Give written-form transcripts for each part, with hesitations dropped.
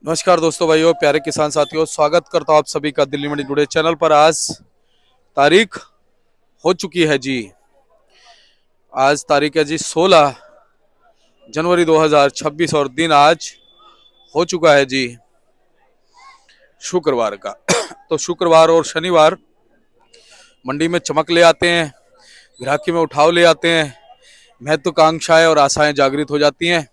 नमस्कार दोस्तों, भाइयों, प्यारे किसान साथियों, स्वागत करता हूं आप सभी का दिल्ली मंडी टुडे चैनल पर। आज तारीख हो चुकी है जी। आज तारीख है जी 16 जनवरी 2026 और दिन आज हो चुका है जी शुक्रवार का। तो शुक्रवार और शनिवार मंडी में चमक ले आते हैं, ग्राहकी में उठाव ले आते हैं, महत्वाकांक्षाएं और आशाएं जागृत हो जाती हैं।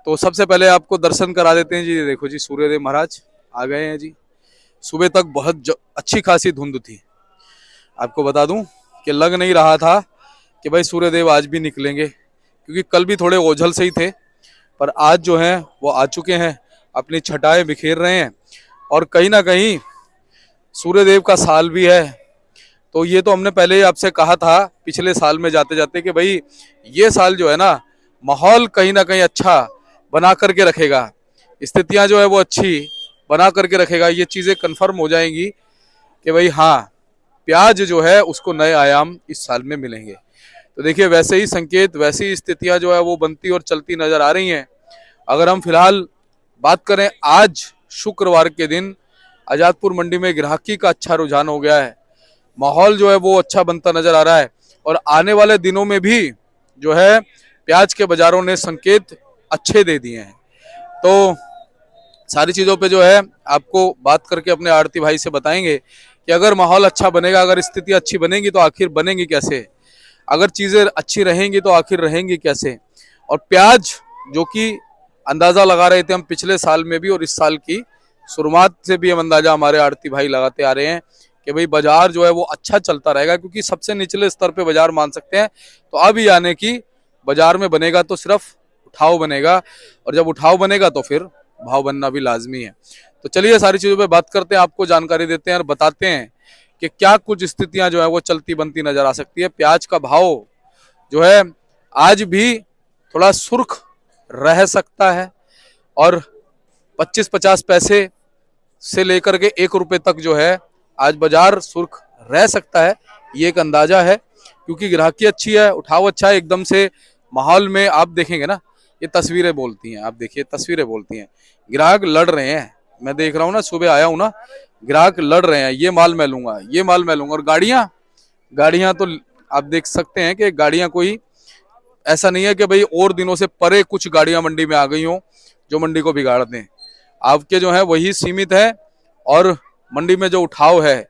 तो सबसे पहले आपको दर्शन करा देते हैं जी। देखो जी, सूर्यदेव महाराज आ गए हैं जी। सुबह तक बहुत अच्छी खासी धुंध थी। आपको बता दूं कि लग नहीं रहा था कि भाई सूर्यदेव आज भी निकलेंगे, क्योंकि कल भी थोड़े ओझल से ही थे, पर आज जो हैं वो आ चुके हैं, अपनी छटाएं बिखेर रहे हैं। और कहीं ना कहीं सूर्यदेव का साल भी है, तो ये तो हमने पहले ही आपसे कहा था पिछले साल में जाते जाते कि भाई ये साल जो है ना, माहौल कहीं ना कहीं अच्छा बना करके रखेगा, स्थितियां जो है वो अच्छी बना करके रखेगा। ये चीजें कन्फर्म हो जाएंगी कि भाई हाँ, प्याज जो है उसको नए आयाम इस साल में मिलेंगे। तो देखिए, वैसे ही संकेत, वैसी ही स्थितियां जो है वो बनती और चलती नजर आ रही हैं। अगर हम फिलहाल बात करें, आज शुक्रवार के दिन आजादपुर मंडी में ग्राहकी का अच्छा रुझान हो गया है, माहौल जो है वो अच्छा बनता नजर आ रहा है। और आने वाले दिनों में भी जो है प्याज के बाजारों ने संकेत अच्छे दे दिए हैं। तो सारी चीजों पे जो है आपको बात करके अपने आड़ती भाई से बताएंगे कि अगर माहौल अच्छा बनेगा, अगर स्थिति अच्छी बनेगी तो आखिर बनेगी कैसे, अगर चीजें अच्छी रहेंगी तो आखिर रहेंगी कैसे। और प्याज जो कि अंदाजा लगा रहे थे हम पिछले साल में भी और इस साल की शुरुआत से भी हम अंदाजा हमारे आड़ती भाई लगाते आ रहे हैं कि भाई बाजार जो है वो अच्छा चलता रहेगा, क्योंकि सबसे निचले स्तर पे बाजार मान सकते हैं। तो अब यानी कि बाजार में बनेगा तो सिर्फ उठाव बनेगा, और जब उठाव बनेगा तो फिर भाव बनना भी लाजमी है। तो चलिए सारी चीजों पे बात करते हैं, आपको जानकारी देते हैं और बताते हैं कि क्या कुछ स्थितियां जो है वो चलती बनती नजर आ सकती है। प्याज का भाव जो है आज भी थोड़ा सुर्ख रह सकता है, और 25-50 पैसे से लेकर के 1 रुपए तक जो है आज बाजार सुर्ख रह सकता है, ये एक अंदाजा है। क्योंकि ग्राहकी अच्छी है, उठाव अच्छा है, एकदम से माहौल में आप देखेंगे ना, ये तस्वीरें बोलती हैं। आप देखिए, तस्वीरें बोलती हैं। ग्राहक लड़ रहे हैं, मैं देख रहा हूँ ना, सुबह आया हूँ ना, ग्राहक लड़ रहे हैं, ये माल मैं लूंगा, ये माल मैं लूंगा। और गाड़ियां गाड़ियां तो आप देख सकते हैं कि गाड़ियां कोई ऐसा नहीं है कि भाई और दिनों से परे कुछ गाड़ियां मंडी में आ गई हों जो मंडी को बिगाड़ दें। आपके जो है वही सीमित है, और मंडी में जो उठाव है,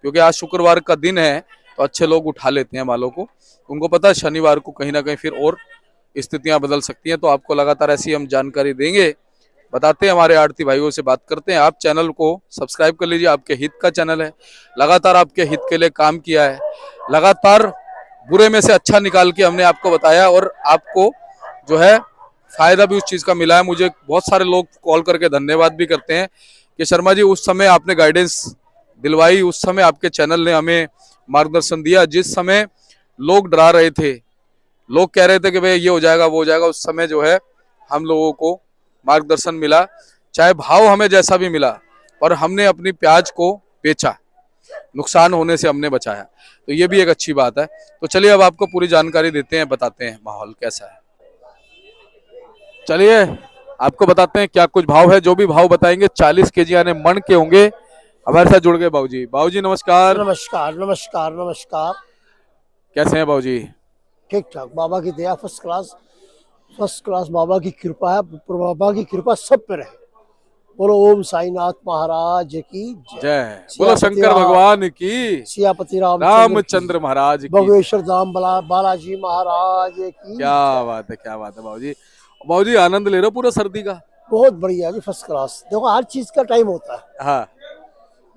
क्योंकि आज शुक्रवार का दिन है तो अच्छे लोग उठा लेते हैं मालों को। उनको पता है शनिवार को कहीं ना कहीं फिर और स्थितियां बदल सकती हैं। तो आपको लगातार ऐसी हम जानकारी देंगे, बताते हैं, हमारे आड़ती भाइयों से बात करते हैं। आप चैनल को सब्सक्राइब कर लीजिए, आपके हित का चैनल है, लगातार आपके हित के लिए काम किया है, लगातार बुरे में से अच्छा निकाल के हमने आपको बताया, और आपको जो है फायदा भी उस चीज का मिला है। मुझे बहुत सारे लोग कॉल करके धन्यवाद भी करते हैं कि शर्मा जी, उस समय आपने गाइडेंस दिलवाई, उस समय आपके चैनल ने हमें मार्गदर्शन दिया, जिस समय लोग डरा रहे थे, लोग कह रहे थे कि भाई ये हो जाएगा वो हो जाएगा, उस समय जो है हम लोगों को मार्गदर्शन मिला। चाहे भाव हमें जैसा भी मिला, और हमने अपनी प्याज को बेचा, नुकसान होने से हमने बचाया, तो ये भी एक अच्छी बात है। तो चलिए अब आपको पूरी जानकारी देते हैं, बताते हैं माहौल कैसा है। चलिए आपको बताते हैं क्या कुछ भाव है। जो भी भाव बताएंगे 40 केजी यानी मन के होंगे। हमारे साथ जुड़ गए बाबूजी। बाबूजी नमस्कार। नमस्कार नमस्कार नमस्कार। कैसे हैं बाबूजी? ठीक ठाक, बाबा की दया, फर्स्ट क्लास बाबा की कृपा है। बाबा की कृपा सब पे रहे। बोलो ओम साईनाथ महाराज की जय। बोलो शंकर भगवान की, सियापति रामचंद्र महाराज की, भगवेश्वर धाम बालाजी महाराज की। क्या बात है, क्या बात है बाबूजी। बाबूजी आनंद ले रहे हो पूरा सर्दी का? बहुत बढ़िया जी, फर्स्ट क्लास। देखो हर चीज का टाइम होता है। हाँ,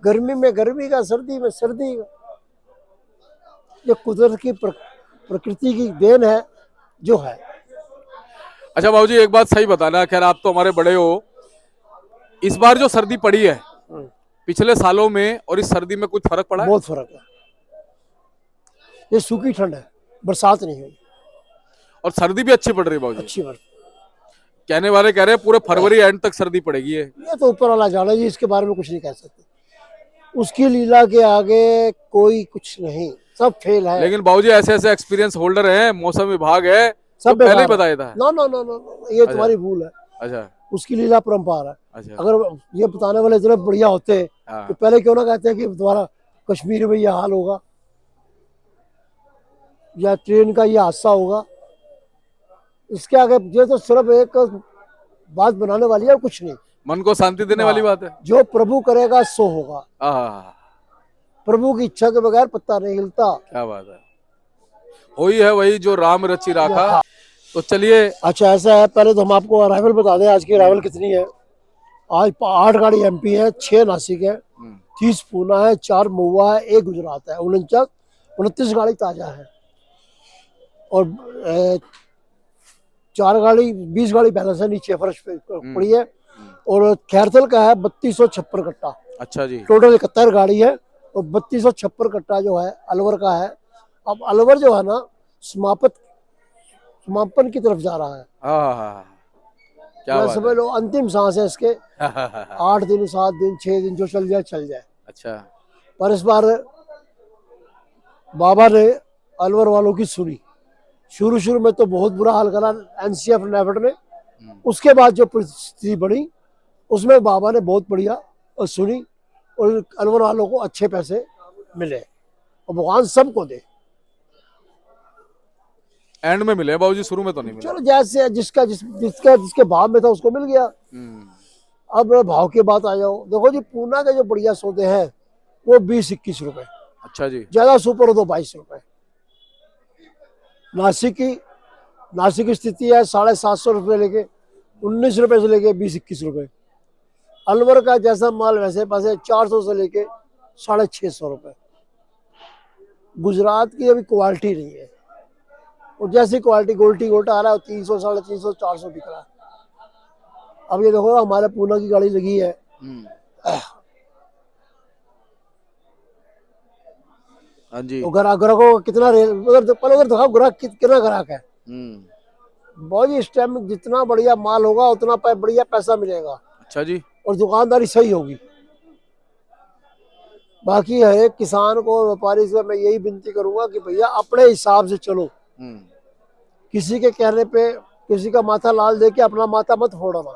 गर्मी में गर्मी का, सर्दी में सर्दी का। ये कुदरत की प्रकृति की देन है जो है। अच्छा बाबूजी, एक बात सही बताना, खैर आप तो हमारे बड़े हो, इस बार जो सर्दी पड़ी है पिछले सालों में और इस सर्दी में कुछ फर्क पड़ा है? बहुत फर्क है। ये सूखी ठंड है, बरसात नहीं हुई, और सर्दी भी अच्छी पड़ रही है बाबूजी। अच्छी बात। कहने वाले कह रहे हैं पूरे फरवरी एंड तक सर्दी पड़ेगी। ये तो ऊपर वाला जाना जी, इसके बारे में कुछ नहीं कह सकते। उसकी लीला के आगे कोई कुछ नहीं, सब फेल है। लेकिन बाबूजी ऐसे ऐसे एक्सपीरियंस होल्डर हैं, मौसम विभाग है, सब तो पहले ही बताया था। ना ना ना ना, ये तुम्हारी भूल है। अच्छा, उसकी लीला परंपार है। अच्छा। अगर ये बताने वाले इतने बढ़िया होते हाँ। तो पहले क्यों ना कहते कि तुम्हारा कश्मीर में ये हाल होगा या ट्रेन का ये हादसा होगा। इसके आगे ये तो सिर्फ एक बात बनाने वाली है और कुछ नहीं। मन को शांति देने वाली बात है। जो प्रभु करेगा सो होगा। आहा, प्रभु की इच्छा के बगैर पत्ता नहीं हिलता। क्या बात है। वही है वही जो राम रचि राखा। हाँ। तो चलिए। अच्छा ऐसा है, पहले तो हम आपको अराइवल बता दें आज की अराइवल कितनी है। आज 8 गाड़ी एमपी है, 6 नासिक है, 30 पूना है, 4 महुआ है, 1 गुजरात है, 29 गाड़ी ताजा है और 4 गाड़ी 20 गाड़ी बैलेंस है नीचे फर्श पे पड़ी है। और खैरथल का है 3256 कट्टा। अच्छा जी। टोटल 71 गाड़ी है और 3256 कट्टा जो है अलवर का है। अब अलवर जो है ना समापन की तरफ जा रहा है। हाँ, क्या मैं बात समझ है। लो अंतिम सांस है इसके। 8 दिन 7 दिन 6 दिन जो चल जाए चल जाए। अच्छा। पर इस बार बाबा ने अलवर वालों की सुनी। शुरू में तो बहुत बुरा हाल करा एनसीएफ नेफेड ने। उसके बाद जो परिस्थिति बनी उसमें बाबा ने बहुत बढ़िया और सुनी और अलवर वालों को अच्छे पैसे मिले और भगवान सबको दे। एंड में मिले बाबूजी, शुरू में तो नहीं मिले। चलो जैसे जिसके भाव में था उसको मिल गया। अब भाव की बात आ जाओ, देखो जी पूना के जो बढ़िया सौदे हैं वो 20-21 रुपए। अच्छा जी। ज्यादा सुपर हो तो 22 रुपए। नासिक की स्थिति है 750 रुपए लेके 19 रुपए से लेके 20-21 रुपए। अलवर का जैसा माल वैसे पैसे 400 से लेके 650 रुपए। गुजरात की अभी क्वालिटी नहीं है और जैसी क्वालिटी गोल्टा आ रहा है 300 350 400 बिक रहा है। अब ये देखो हमारे पूना की गाड़ी लगी है। हाँ जी। तो ग्राहकों को कितना रेल उधर दिखाओ ग्राहक कितना ग्राहक है। बहुत जी इस टाइम जितना बढ़िया माल होगा उतना बढ़िया पैसा मिलेगा। अच्छा जी। और दुकानदारी सही होगी। बाकी है किसान को व्यापारी से मैं यही विनती करूंगा कि भैया अपने हिसाब से चलो। किसी के कहने पे किसी का माथा लाल दे के अपना माथा मत फोड़ना,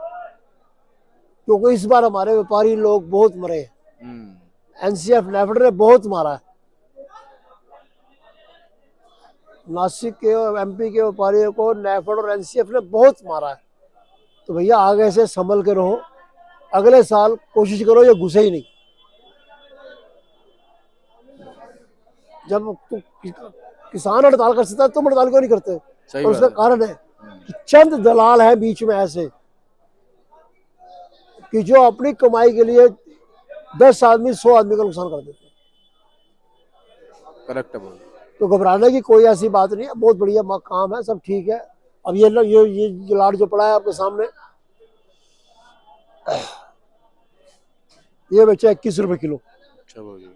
क्योंकि इस बार हमारे व्यापारी लोग बहुत मरे हैं। एनसीएफ नेफेड ने बहुत मारा है। नासिक के और एमपी के व्यापारियों को नेफेड और एनसीएफ ने बहुत मारा है। तो भैया आगे से संभल के रहो। अगले साल कोशिश करो ये घुसे ही नहीं। जब किसान हड़ताल कर सकता है तुम हड़ताल क्यों नहीं करते। और उसका कारण है कि चंद दलाल है बीच में ऐसे कि जो अपनी कमाई के लिए 10 आदमी 100 आदमी का नुकसान कर देते हैं। करेक्ट है। तो घबराने की कोई ऐसी बात नहीं है। बहुत बढ़िया काम है, सब ठीक है। अब ये लाट जो पड़ा है आपके सामने ये बेचा 21 रुपए किलो। अच्छा बाबूजी।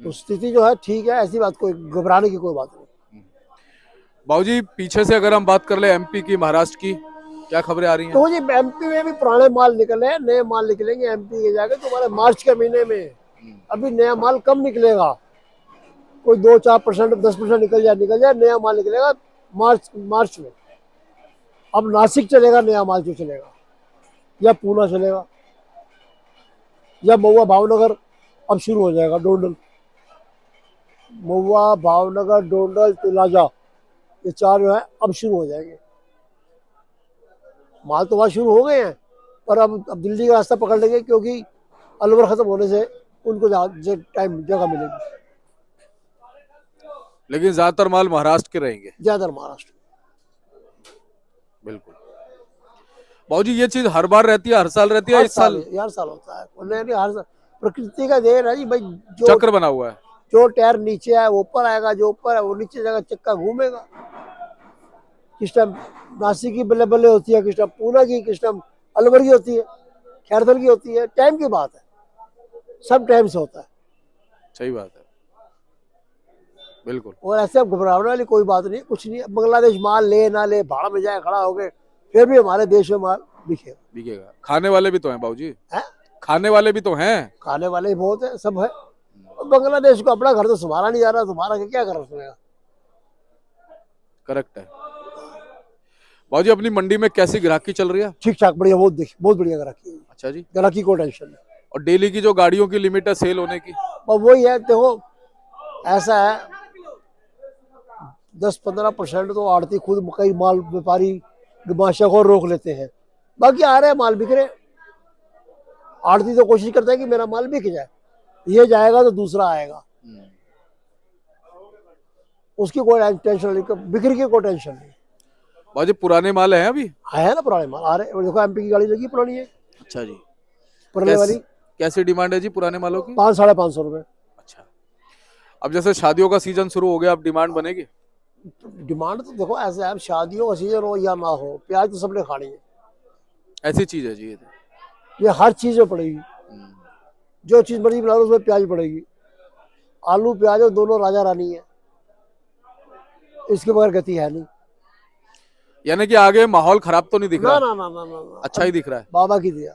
तो स्थिति जो है ठीक है, ऐसी बात कोई घबराने की कोई बात नहीं। बाबूजी पीछे से अगर हम बात कर ले एमपी की महाराष्ट्र की क्या खबरें आ रही हैं। तो जी एमपी में भी पुराने माल निकले हैं, नए माल निकलेंगे एमपी के जाके तुम्हारे मार्च के महीने में। अभी नया माल कम निकलेगा, कोई 2-4% 10% निकल जाए नया माल निकलेगा मार्च में। अब नासिक चलेगा नया माल जो चलेगा, या पूना चलेगा या महुआ भावनगर अब शुरू हो जाएगा। डोंडल महुआ भावनगर डोंडल तिलाजा ये 4 जो है अब शुरू हो जाएंगे। माल तो वहाँ शुरू हो गए हैं पर अब दिल्ली का रास्ता पकड़ लेंगे, क्योंकि अलवर खत्म होने से उनको जगह मिलेगी। लेकिन ज्यादातर माल महाराष्ट्र के रहेंगे। ज्यादातर महाराष्ट्र। बिल्कुल बाबूजी, ये चीज हर बार रहती है, हर साल रहती है। इस साल हर साल होता है। नहीं हर साल प्रकृति का देन है जी भाई। जो चक्र बना हुआ है। जो टायर नीचे है वो ऊपर आएगा, जो ऊपर है वो नीचे जाएगा, चक्का घूमेगा। किस टाइम नासिक की बल्ले बल्ले होती है, किस टाइम पूना की, किस टाइम अलवर की होती है, खैरथल की होती है। टाइम की बात है, सब टाइम से होता है। सही बात है। बिल्कुल। और ऐसे घबराने वाली कोई बात नहीं, कुछ नहीं। बांग्लादेश माल ले ना ले, भाड़ में जाए खड़ा हो गए, फिर भी हमारे देश में माल बिकेगा। खाने वाले भी तो हैं बाबूजी। खाने वाले भी तो हैं। खाने वाले बहुत है, सब है। बांग्लादेश को अपना घर तो संभाला नहीं जा रहा, तुम्हारा क्या कर रहा। करेक्ट है भाजी अपनी मंडी में कैसी ग्राहकी चल रही है? ठीक ठाक बढ़िया, बहुत बढ़िया ग्राहकी है। अच्छा जी। ग्राहकी को टेंशन है। और डेली की जो गाड़ियों की लिमिट है सेल होने की? और वही है, देखो ऐसा है 10-15% तो आड़ती खुद कई माल व्यापारी गमाशा को रोक लेते हैं, बाकी आ रहे हैं माल बिक रहे। आड़ती तो कोशिश करता है कि मेरा माल बिक जाए, ये जाएगा तो दूसरा आएगा, उसकी कोई टेंशन नहीं, बिक्री की कोई टेंशन नहीं। भाजी पुराने माल है अभी? है ना पुराने माल आ रहे, और देखो एमपी की गाड़ी लगी पुरानी है, अच्छा जी। पुराने वाली। कैसी डिमांड है जी पुराने मालों की? 500-550 रुपए। अच्छा। अब जैसे शादियों का सीजन शुरू हो गया, अब डिमांड बनेगी? डिमांड तो देखो ऐसे है, अब शादियों का सीजन हो या ना हो, प्याज तो सबने खानी है। ऐसी चीज है जी ये तो। ये हर चीज में पड़ेगी, जो चीज मर्जी बना लो उसमें प्याज पड़ेगी। आलू प्याज और दोनों राजा रानी है, इसके बगैर गति है नहीं। यानी कि आगे माहौल खराब तो नहीं दिख ना रहा? ना ना ना ना, ना। अच्छा ही दिख रहा है। बाबा की दिया।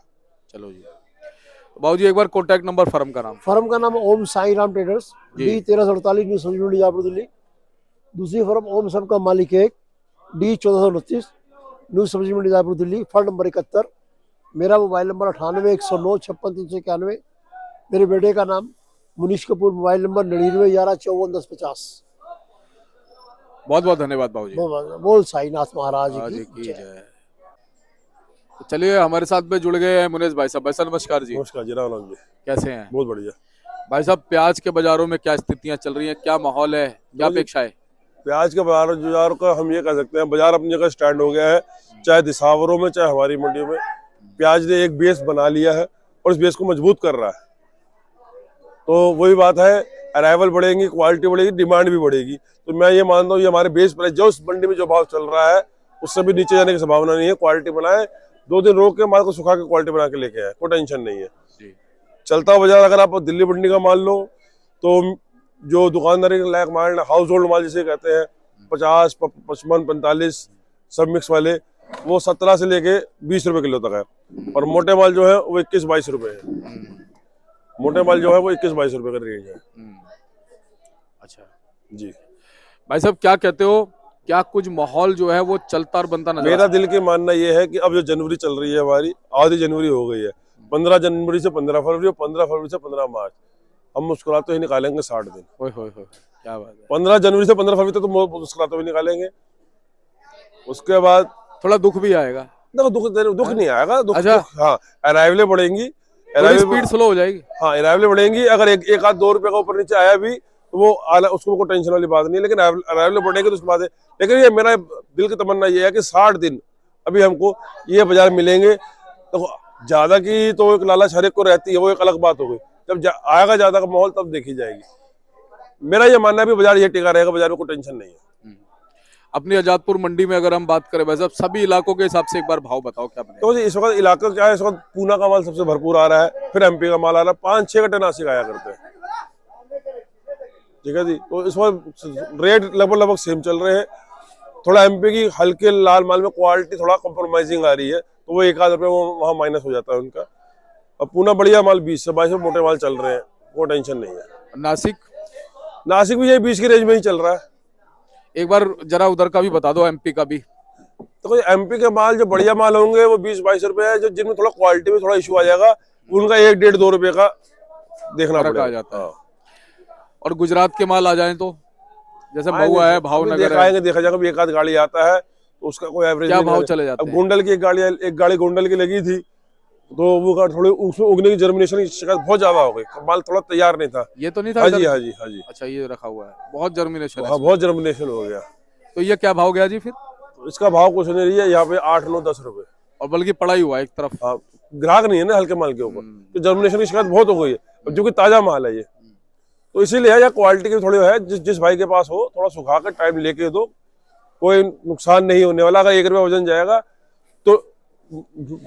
चलो जी। तो बाबूजी एक बार कॉन्टैक्ट नंबर फर्म का नाम। फर्म का नाम ओम साई राम ट्रेडर्स, जी। डी 1348 न्यू सब्जी मंडी जयपुर दिल्ली। दूसरी फर्म ओम सब का मालिक एक, डी 1429 न्यू सब्जी मंडी जयपुर दिल्ली, फर्म नंबर 71। मेरा मोबाइल नंबर 98-109-56-391। मेरे बेटे का नाम मुनीश कपूर, मोबाइल नंबर 99-11-54-1050। बहुत बहुत धन्यवाद बाबूजी। बोल साईनाथ महाराज जी की की जय। जय। तो चलिए हमारे साथ में जुड़ गए हैं मुनेश भाई साहब। भाई साहब नमस्कार जी। नमस्कार जी, राम जी। कैसे हैं? बहुत बढ़िया। भाई साहब प्याज के बाजारों में क्या स्थितियां चल रही हैं, क्या माहौल है, क्या अपेक्षा है? प्याज के बाजार का हम ये कह सकते हैं, बाजार अपनी जगह स्टैंड हो गया है, चाहे दिसावरों में चाहे हमारी मंडियों में। प्याज ने एक बेस बना लिया है और इस बेस को मजबूत कर रहा है। तो वही बात है, अराइवल बढ़ेंगी, क्वालिटी बढ़ेगी, डिमांड भी बढ़ेगी। तो मैं ये मानता हूँ ये हमारे बेस प्राइस जो उस मंडी में जो भाव चल रहा है उससे भी नीचे जाने की संभावना नहीं है। क्वालिटी बनाए, 2 दिन रोक के माल को सुखा के क्वालिटी बना के लेके आए, कोई टेंशन नहीं है। चलता बाजार अगर आप दिल्ली मंडी का माल लो तो जो दुकानदारी के लायक माल, हाउस होल्ड माल जिसे कहते हैं, 50, 55, 45 सब मिक्स वाले, वो 17 से लेके 20 रुपए किलो तक है। और मोटे माल जो है वो 21-22 रुपए है। मोटे माल जो है वो 21-22 रुपए का रेंज है। अच्छा जी भाई साहब क्या कहते हो, क्या कुछ माहौल जो है वो चलता और बनता नजर मेरा दिल की मानना ये है कि अब जो जनवरी चल रही है हमारी, आधी जनवरी हो गई है, 15 जनवरी से 15 फरवरी और 15 फरवरी से 15 मार्च, हम मुस्कुराते ही निकालेंगे 60 दिन। होय क्या बात है। 15 जनवरी से 15 फरवरी तक तो मुस्कुराते हुए निकालेंगे। उसके बाद थोड़ा दुख भी आएगा? देखो दुख नहीं आएगा, दुख अच्छा। हाँ, अराइवलें बढ़ेंगी, स्पीड स्लो हो जाएगी। हाँ अराइवलें बढ़ेंगी। अगर एक आध 2 रुपए का ऊपर नीचे आया भी तो वो उसको कोई टेंशन वाली बात नहीं है, लेकिन अराइवलें बढ़ेंगी तो उसके बाद है। लेकिन ये मेरा दिल की तमन्ना ये है कि 60 दिन अभी हमको ये बाजार मिलेंगे। तो ज्यादा की तो एक लालच हर एक को रहती है, वो एक अलग बात हो गई। जब आएगा ज्यादा का माहौल तब देखी जाएगी। मेरा ये मानना है भी बाजार ये टिका रहेगा, बाजार में कोई टेंशन नहीं है। अपनी आजादपुर मंडी में अगर हम बात करें वैसे सभी इलाकों के हिसाब से एक बार भाव बताओ क्या बनेगा? तो इस वक्त इलाका क्या है, इस वक्त पूना का माल सबसे भरपूर आ रहा है, फिर एमपी का माल आ रहा है, 5-6 घंटे नासिक आया करते हैं। ठीक है जी। तो इस वक्त रेट लगभग सेम चल रहे हैं। थोड़ा एमपी की हल्के लाल माल में क्वालिटी थोड़ा कॉम्प्रोमाइजिंग आ रही है, तो वो 1 आध रुपये वो वहाँ माइनस हो जाता है उनका। अब पूना बढ़िया माल 20 से 22 मोटे माल चल रहे हैं, वो टेंशन नहीं है। नासिक भी यही 20 की रेंज में ही चल रहा है। एक बार जरा उधर का भी बता दो, एमपी का भी। तो एमपी के माल जो बढ़िया माल होंगे वो 20-22 रुपए है, जो जिनमें थोड़ा क्वालिटी में थोड़ा इशू आ जाएगा उनका 1-1.5-2 रुपए का देखना पड़ेगा। आ जाता है। और गुजरात के माल आ जाए तो जैसे महुआ है, भावनगर आएंगे, देखा जाएगा। एक आध गाड़ी आता है तो उसका कोई एवरेज क्या भाव चले जाते हैं। अब गोंडल की एक गाड़ी गोंडल की लगी थी, तो वो थोड़ी उसमें उगने की जर्मिनेशन की शिकायत बहुत ज्यादा हो गई, माल थोड़ा तैयार नहीं था। ये तो नहीं था? हाँ जी हाँ जी हाँ जी। अच्छा ये रखा हुआ है, बहुत जर्मिनेशन है। हाँ बहुत जर्मिनेशन हो गया। तो ये क्या भाव गया जी फिर? इसका भाव कुछ नहीं है यहाँ पे 8-9-10 रुपए, और बल्कि पड़ा ही हुआ एक तरफ। हाँ, ग्राहक नहीं है ना हल्के माल के ऊपर, तो जर्मिनेशन की शिकायत बहुत हो गई है, जो कि ताजा माल है ये। तो इसीलिए या क्वालिटी की थोड़ी है, जिस भाई के पास हो थोड़ा सुखा कर टाइम लेके दो, कोई नुकसान नहीं होने वाला। अगर 1 रुपया वजन जाएगा तो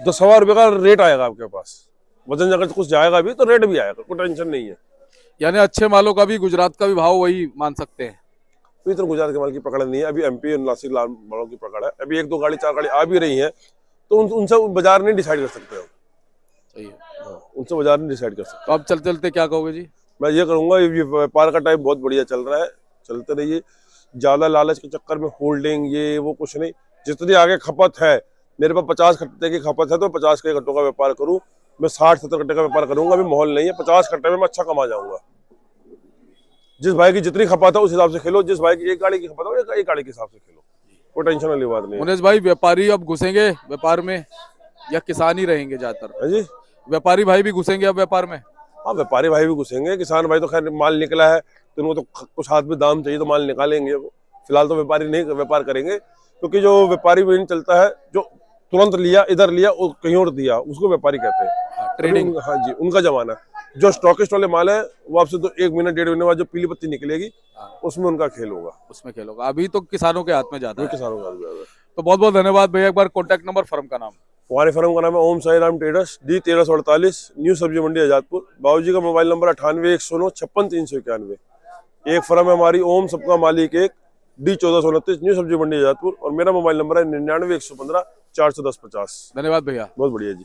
10-15 रुपए का रेट आएगा आपके पास। वजन अगर कुछ जाएगा भी तो रेट भी आएगा, कोई टेंशन नहीं है। यानी अच्छे मालों का भी गुजरात का भी भाव वही मान सकते हैं? अभी तो गुजरात के माल की पकड़ नहीं है, अभी एमपी और नासिक लाल मालों की पकड़ है। अभी 1-2 गाड़ी 4 गाड़ी आ भी रही है, तो उनसे बाजार नहीं डिसाइड कर सकते हो। सही है। उनसे बाजार नहीं डिसाइड कर सकते। तो अब चलते चलते क्या कहोगे जी? मैं ये करूंगा, ये व्यापार का टाइम बहुत बढ़िया चल रहा है, चलते रहिए। ज्यादा लालच के चक्कर में होल्डिंग ये वो कुछ नहीं, जितनी आगे खपत है, मेरे पास 50 कट्टे की खपत है तो 50 के कट्टों का व्यापार करूं, मैं 60-70 कट्टे का व्यापार करूंगा। अभी माहौल नहीं है, 50 कट्टे में मैं अच्छा कमा जाऊंगा। जिस भाई की जितनी खपत है उस हिसाब से खेलो, जिस भाई की एक गाड़ी की खपत है एक गाड़ी के हिसाब से खेलो, कोई टेंशन वाली बात नहीं है। मुनेश भाई, व्यापारी अब घुसेंगे व्यापार में या किसान ही रहेंगे ज्यादातर? है जी, व्यापारी भाई भी घुसेंगे अब व्यापार में? हाँ व्यापारी भाई भी घुसेंगे, किसान भाई तो खैर माल निकला है तो उनको तो कुछ हाथ में दाम चाहिए तो माल निकालेंगे। फिलहाल तो व्यापारी नहीं व्यापार करेंगे, क्योंकि जो व्यापारी में चलता है, जो तुरंत लिया इधर लिया और कहीं और दिया, उसको व्यापारी कहते हैं, ट्रेडिंग। हाँ जी, उनका जमाना है। जो स्टॉकिस्ट वाले माल है वो आपसे तो 1 महीने 1.5 महीने बाद जो पीली पत्ती निकलेगी उसमें उनका खेल होगा, उसमें खेलोगा। अभी तो किसानों के हाथ में ज्यादा वो है। किसानों का ज्यादा है। तो बहुत बहुत धन्यवाद भैया। एक बार कॉन्टैक्ट नंबर, फर्म का नाम? हमारे फर्म का नाम है Om Sai Ram traders, D 1348, new Sabzi Mandi Azadpur. बाबूजी का मोबाइल नंबर 98-109-56-391। एक फर्म है हमारी ओम सबका मालिक एक, डी 1429, न्यू सब्जी मंडी आजादपुर। और मेरा मोबाइल नंबर है 99-115-410-50। धन्यवाद भैया। बहुत बढ़िया जी।